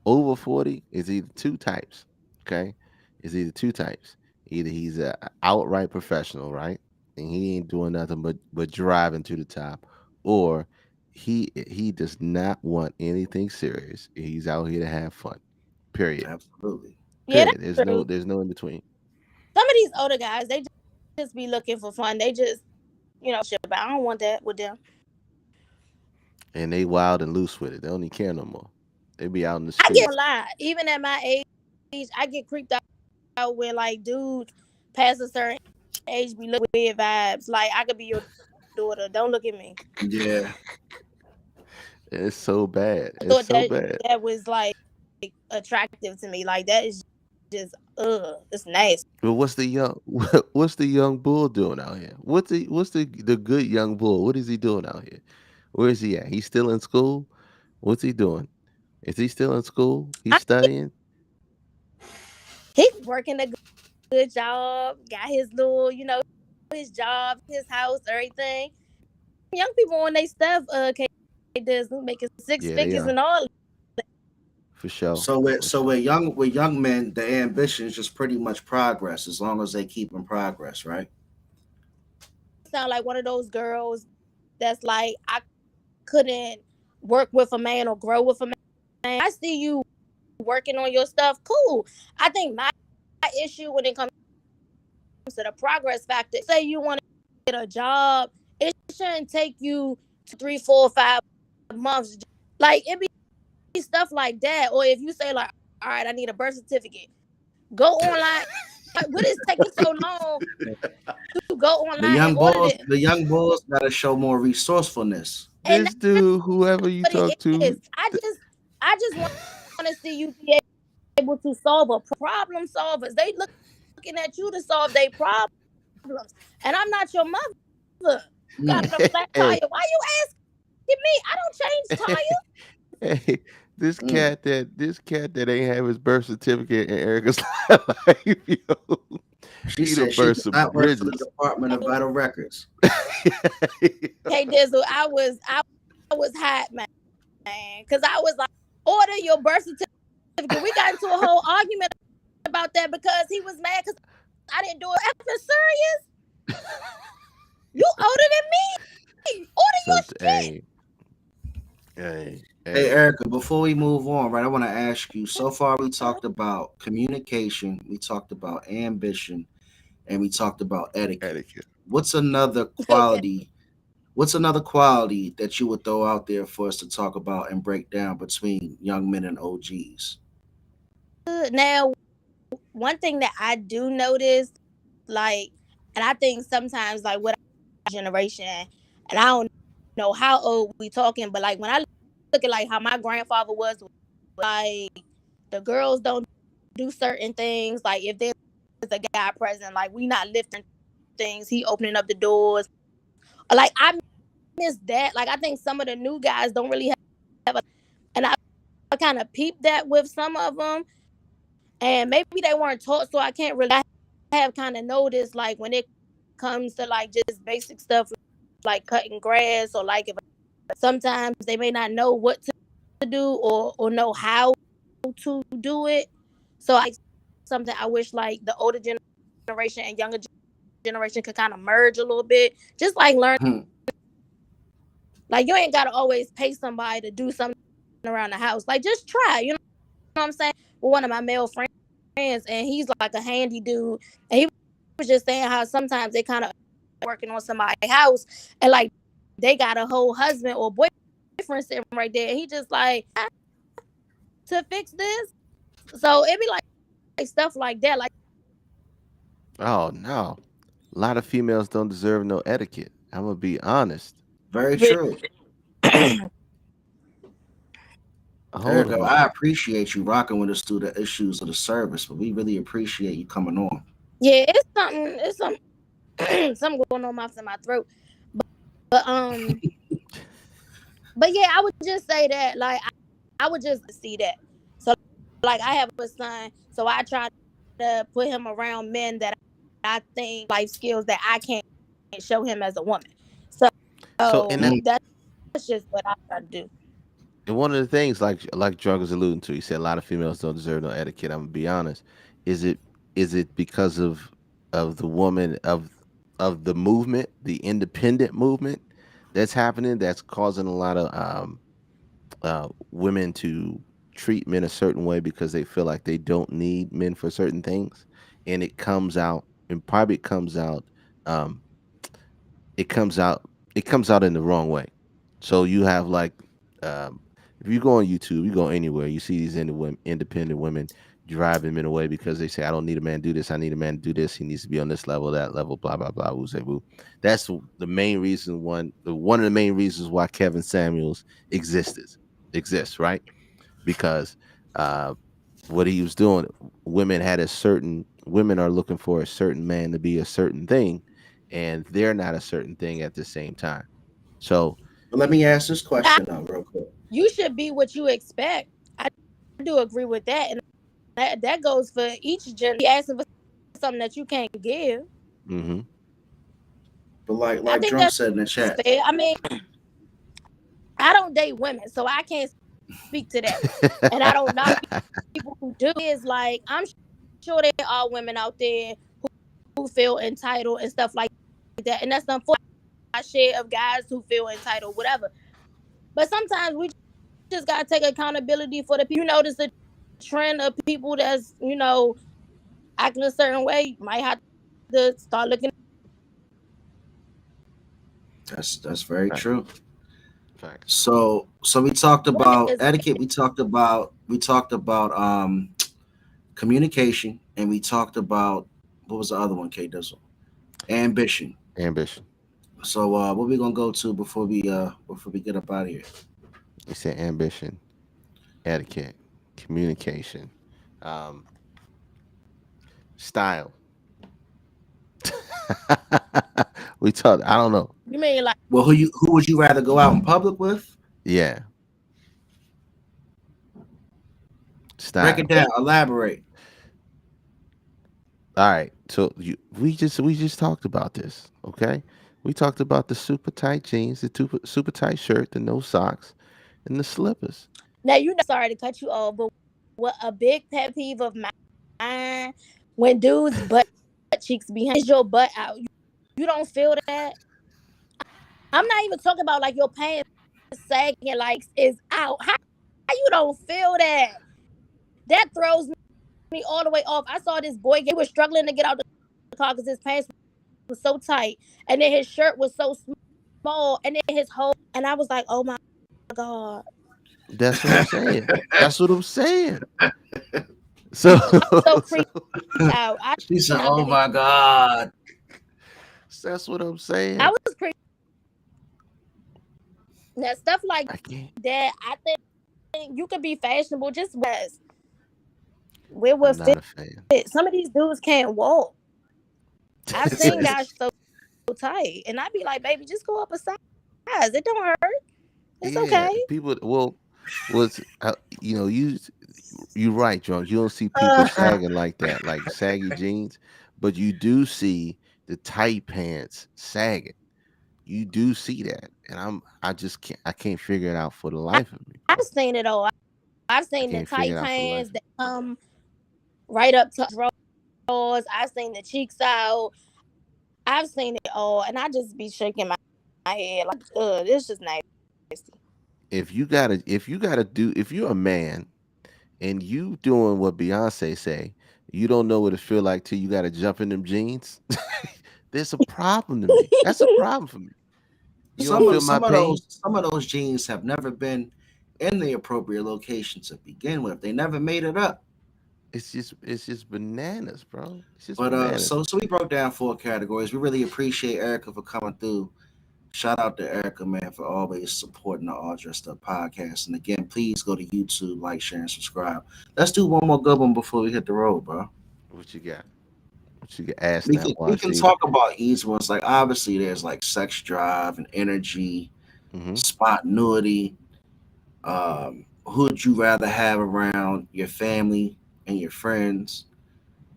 over 40, it's either two types. Okay. It's either two types. Either he's a outright professional, right? And he ain't doing nothing but driving to the top, or he does not want anything serious. He's out here to have fun. Period. Absolutely. Yeah, Period. There's that's no true. there's no in between. Some of these older guys, they just be looking for fun. They just, shit. But I don't want that with them. And they wild and loose with it. They don't even care no more. They be out in the I get a streets. lot. Even at my age, I get creeped out when like dudes past a certain age be looking weird vibes. Like I could be your daughter. Don't look at me. Yeah. It's so bad. I It's thought so bad. that was like attractive to me. Like that is just it's nasty. But what's the young bull doing out here? What's the good young bull? What is he doing out here? Where is he at? He's still in school? What's he doing? Is he still in school? He's I studying? He working a good job, got his little, his job, his house, everything. Young people on they stuff, K does making six Yeah, they figures are and all. for sure. So For so sure. with young men, the ambition is just pretty much progress as long as they keep in progress, right? Sound like one of those girls that's like, I couldn't work with a man or grow with a man. I see you working on your stuff. Cool. I think my issue when it comes to the progress factor, say you want to get a job, it shouldn't take you 2, 3, 4, 5 months. Like it be stuff like that. Or if you say like, all right, I need a birth certificate. Go online. What is taking so long to go The online and young order bulls, this? the young bulls got to show more resourcefulness. And This dude, whoever you that's what talk it to, is. I just want to see you be able to solve a problem solvers. They looking at you to solve their problems. And I'm not your mother. You got Mm. a flat tire. hey, Why you asking me? I don't change tires. hey, Mm. this cat that ain't have his birth certificate in Erica's life, yo, She he done said she burst does some not work for the bridges. Department of Vital Records. Hey Dizzle, I was hot, man. Cause I was like, order your birth certificate. We got into a whole argument about that because he was mad because I didn't do it. After serious, you older than me. Order Some, your shit. Hey hey, Erica, before we move on, right, I want to ask you. So far, we talked about communication, we talked about ambition, and we talked about etiquette. etiquette. What's another Okay. quality? What's another quality that you would throw out there for us to talk about and break down between young men and OGs? Now, one thing that I do notice, like, and I think sometimes, like, with our generation, and I don't know how old we talking, but like when I look at like how my grandfather was, like the girls don't do certain things. Like if there's a guy present, like we not lifting things, he opening up the doors. Like I miss that. Like I think some of the new guys don't really have a, and I kind of peeped that with some of them, and maybe they weren't taught, so I can't really. I have kind of noticed like when it comes to like just basic stuff like cutting grass or like if sometimes they may not know what to do or know how to do it. So I something I wish like the older generation and younger generation could kind of merge a little bit. Just like learn, Hmm. like you ain't gotta always pay somebody to do something around the house. Like just try, you know what I'm saying? With one of my male friends, and he's like a handy dude, and he was just saying how sometimes they kind of working on somebody's house, and like they got a whole husband or boyfriend sitting right there, and he just like to fix this. So it be like stuff like that. Like Oh no, a lot of females don't deserve no etiquette. I'm gonna be honest. Very true. Hold Erica, on. I appreciate you rocking with us through the issues of the service, but we really appreciate you coming on. yeah, it's something going on in my throat. But but yeah, I would just say that like I would just see that. So like I have a son, so I try to put him around men that I think life skills that I can't show him as a woman. So So, Mm. that's just what I try to do. and one of the things, like Drug is alluding to, he said a lot of females don't deserve no etiquette. I'm gonna be honest. Is it because of the woman of the movement, the independent movement that's happening, that's causing a lot of women to treat men a certain way because they feel like they don't need men for certain things, and it comes out, and probably um, it comes out it comes out in the wrong way. So you have like um, if you go on YouTube, you go anywhere, you see these independent women driving men away because they say, "I don't need a man to do this. I need a man to do this. He needs to be on this level, that level, blah blah blah." Woo say woo. That's the main reason. One of the main reasons why Kevin Samuels exists, right? Because uh, what he was doing, women are looking for a certain man to be a certain thing, and they're not a certain thing at the same time. So But let me ask this I, question though, real quick. you should be what you expect. I do agree with that, and that goes for each generation. You asking for something that you can't give. Mm-hmm. But I like think Drum that's said in the fair. chat, I mean, I don't date women, so I can't speak to that. And I don't knock people who do. Is like I'm sure there are women out there who feel entitled and stuff like that, and that's unfortunate. I share of guys who feel entitled, whatever. But sometimes we just gotta take accountability for the people. You notice the trend of people that's acting a certain way. You might have to start looking that's very Right. true. Facts. So we talked women about is etiquette. We talked about communication, and we talked about what was the other one? K Dizzle, ambition. Ambition. So what we gonna go to before we get up out of here? You said ambition, etiquette, communication, um, style. We talked. I don't know. you mean like Well, who would you rather go out in public with? Yeah, Break it style. down. Elaborate. All right. So we just talked about this. Okay. We talked about the super tight jeans, the super tight shirt, the no socks, and the slippers. now sorry to cut you off, but what a big pet peeve of mine when dudes butt cheeks behind your butt out. You don't feel that? I'm not even talking about like your pants sagging like is out. How you don't feel that? That throws me all the way off. I saw this boy he was struggling to get out the car because his pants was so tight, and then his shirt was so small, and then his whole. And I was like, oh my god. That's what I'm saying. That's what I'm saying. So, So so creeped out. I She said, not "Oh believe my God." that's what I'm I saying. was creeped. Now stuff like I can't. that, I think you could be fashionable just where I'm would not fit. a fan. Some of these dudes can't walk. I've It's, seen it's, guys so tight, and I'd be like, baby, just go up a size. It don't hurt. It's Yeah, okay. people. Well, was you right, drunk. You don't see people sagging like that, like saggy jeans, but you do see the tight pants sagging. You do see that, and I can't figure it out for the I, life of me, I've bro. seen it all. I've I seen the can't figure tight it out for the life pants of me. that come right up to drawers. I've seen the cheeks out. I've seen it all, and I just be shaking my head like, this just nasty. If you're a man and you doing what Beyonce say, you don't know what it feel like till you gotta jump in them jeans. There's a problem to me. That's a problem for me. You don't some feel of my some of pain. those jeans have never been in the appropriate location to begin with. They never made it up. It's just bananas, bro. It's just But bananas. so we broke down 4 categories. We really appreciate Erica for coming through. Shout out to Erica, man, for always supporting the All Dressed Up podcast. And again, please go to YouTube, like, share, and subscribe. Let's do one more good one before we hit the road, bro. What you got? What you get asked We now, can we watch can Cedar. talk about each ones. Like obviously, there's like sex drive and energy, Mm-hmm. spontaneity. Who would you rather have around your family and your friends?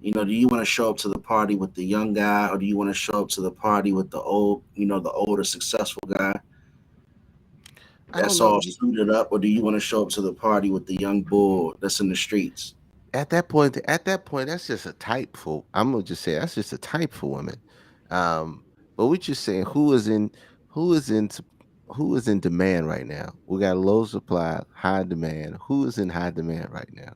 Do you want to show up to the party with the young guy, or do you want to show up to the party with the older, successful guy I don't that's know. all suited up, or do you want to show up to the party with the young bull that's in the streets? At that point, that's just a type for. I'm gonna just say that's just a type for women. But we're just saying who is in who is in demand right now. We got low supply, high demand. Who is in high demand right now?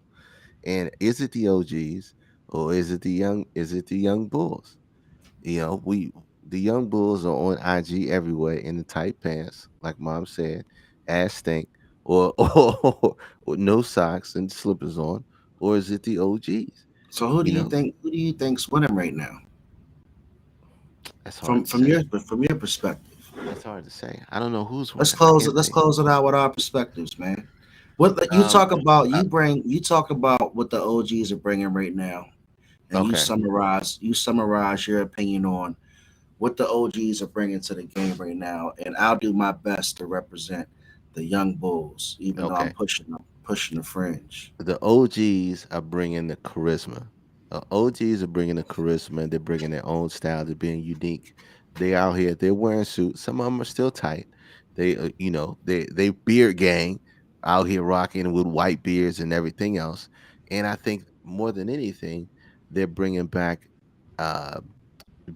And is it the OGs or is it the young bulls? The young bulls are on IG everywhere in the tight pants, like mom said, ass stink, or or no socks and slippers on, or is it the OGs? So You know, who do you think's winning right now that's hard from to from say. your from your perspective? That's hard to say. I don't know who's Let's winning. I close it. can't Let's think. close it out with our perspectives, man. What you Um, talk about? I, You talk about what the OGs are bringing right now, and you okay, summarize your opinion on what the OGs are bringing to the game right now, and I'll do my best to represent the young bulls, even though I'm okay, pushing them. pushing the fringe. The OGs are bringing the charisma. OGs are bringing the charisma. And they're bringing their own style. They're being unique. They out here. They're wearing suits. Some of them are still tight. They, they beard gang out here rocking with white beards and everything else. And I think more than anything, they're bringing back uh,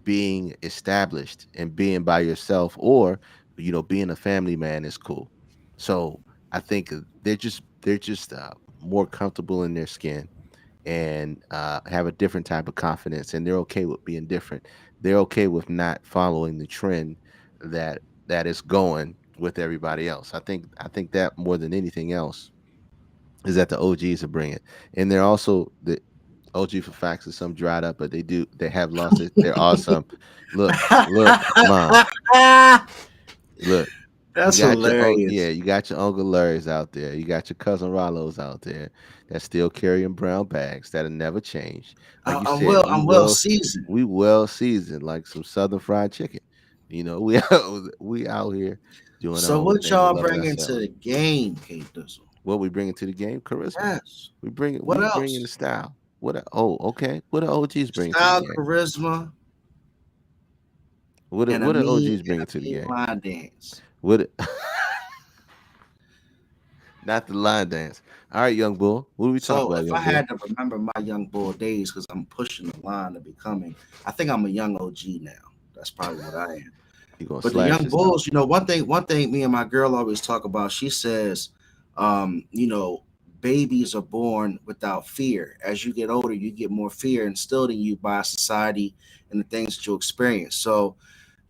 being established and being by yourself, or being a family man is cool. So I think they're just more comfortable in their skin, and have a different type of confidence, and they're okay with being different. They're okay with not following the trend that is going with everybody else. I think that more than anything else is that the OGs are bringing, and they're also the OG for facts is some dried up, but they have lost it. They're awesome. Look, mom, look. You That's got your yeah, hilarious. you got your Uncle Larry's out there. You got your cousin Rollo's out there that's still carrying brown bags that'll never change. Like you said, I'm well seasoned. we well seasoned like some southern fried chicken. We we out here doing our So own what thing and y'all loving bringing to ourselves. the game, K Dizzle? What we bringing to the game? Charisma. Yes. We What bringing the else? style. Oh, okay. What the OGs bringing to the Style, game? charisma, and a What the mean OGs bringing to the mean game? line dance. What not the line dance. All right, young bull. What are we talking So about, if I young bull? had to remember my young boy days, because I'm pushing the line of becoming, I think I'm a young OG now. That's probably what I am. You gonna But the slash young yourself. bulls, one thing me and my girl always talk about, she says, um, you know, babies are born without fear. As you get older, you get more fear instilled in you by society and the things that you experience. So,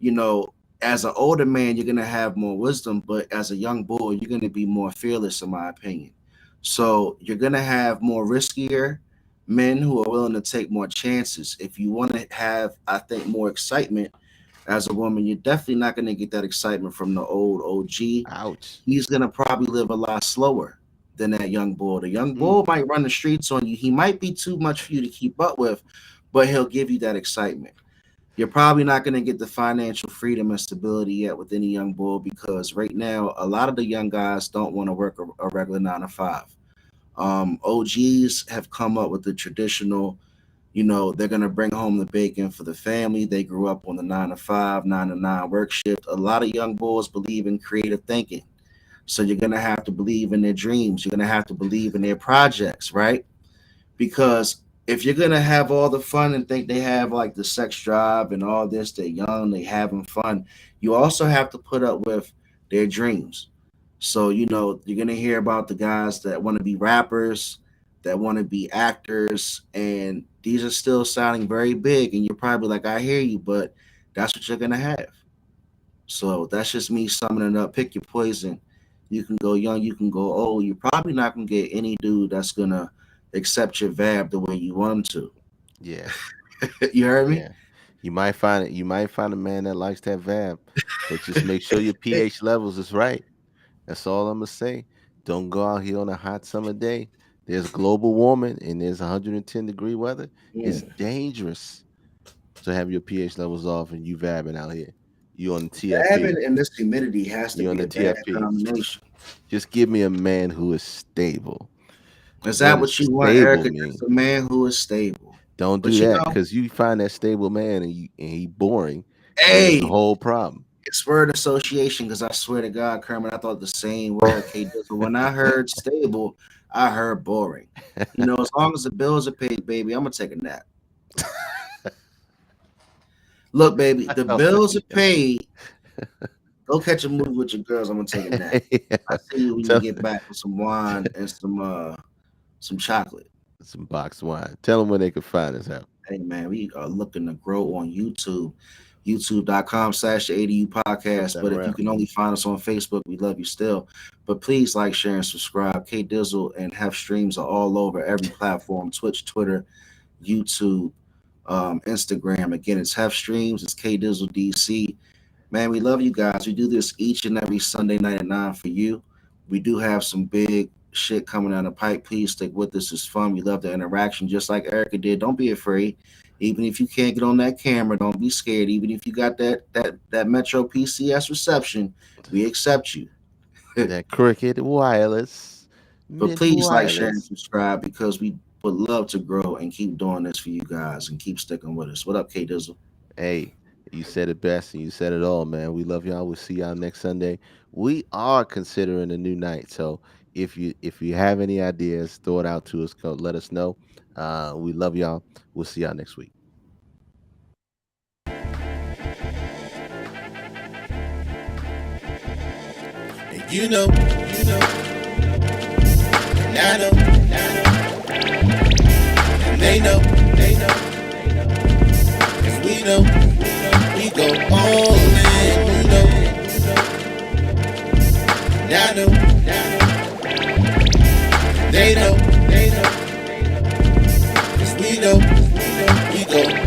you know, as an older man, you're gonna have more wisdom, but as a young boy, you're gonna be more fearless, in my opinion. So you're gonna have more riskier men who are willing to take more chances. If you want to have, I think, more excitement as a woman, you're definitely not going to get that excitement from the old OG. Ouch. He's going to probably live a lot slower than that young bull. The young Mm. bull might run the streets on you. He might be too much for you to keep up with, but he'll give you that excitement. You're probably not going to get the financial freedom and stability yet with any young bull, because right now, a lot of the young guys don't want to work a regular 9 to 5. OGs have come up with the traditional, they're going to bring home the bacon for the family. They grew up on the 9 to 5, 9 to 9 work shift. A lot of young boys believe in creative thinking. So you're going to have to believe in their dreams. You're going to have to believe in their projects, right? Because if you're going to have all the fun and think they have like the sex drive and all this, they're young, they having fun, you also have to put up with their dreams. So, you're going to hear about the guys that want to be rappers, that want to be actors, and these are still sounding very big. And you're probably like, I hear you, but that's what you're going to have. So that's just me summing it up. Pick your poison. You can go young, you can go old. You're probably not going to get any dude that's going to accept your vab the way you want him Yeah, to. You heard me? yeah. You might find a man that likes that vab, but just make sure your pH levels is right. That's all I'm gonna say. Don't go out here on a hot summer day. There's global warming and there's 110-degree weather. It's Mm. dangerous to have your pH levels off and you vabbing out here. You on the TFP. Vabbing and this humidity has to You on be the a bad TFP. combination. Just give me a man who is stable. Is What that does what you want, stable Erica? mean? Just a man who is stable. Don't do But that because you find that stable man and he boring, and it's a hey, whole problem. it's word association, because I swear to God, Kermit, I thought the same word, K. Dizzle. When I heard stable, I heard boring. As long as the bills are paid, baby, I'm gonna take a nap. Look, baby, the Oh, bills are yeah. paid. Go catch a movie with your girls. I'm gonna take a nap. I Yeah. see you when you Tell get back with some wine and some chocolate. some box wine. Tell them where they can find us out. Hey man, we are looking to grow on YouTube. YouTube.com/ADU Flip podcast. that But if you around. can only find us on Facebook, we love you still. But please like, share, and subscribe. K Dizzle and Hef Streams are all over every platform: Twitch, Twitter, YouTube, Instagram. Again, it's Hef Streams, it's K Dizzle DC. Man, we love you guys. We do this each and every Sunday night at 9 for you. We do have some big shit coming down the pipe. Please stick with us. It's fun. We love the interaction, just like Erica did. Don't be afraid. Even if you can't get on that camera, don't be scared. Even if you got that Metro PCS reception, we accept you. That Cricket Wireless. But Mint please like, share, and Wireless. subscribe because we would love to grow and keep doing this for you guys and keep sticking with us. What up, K Dizzle? Hey, you said it best and you said it all, man. We love y'all. We'll see y'all next Sunday. We are considering a new night, so if you have any ideas, throw it out to us. Let us know. We love y'all. We'll see y'all next week. And and and they know, and we go all in, and I know, they know, 'cause we go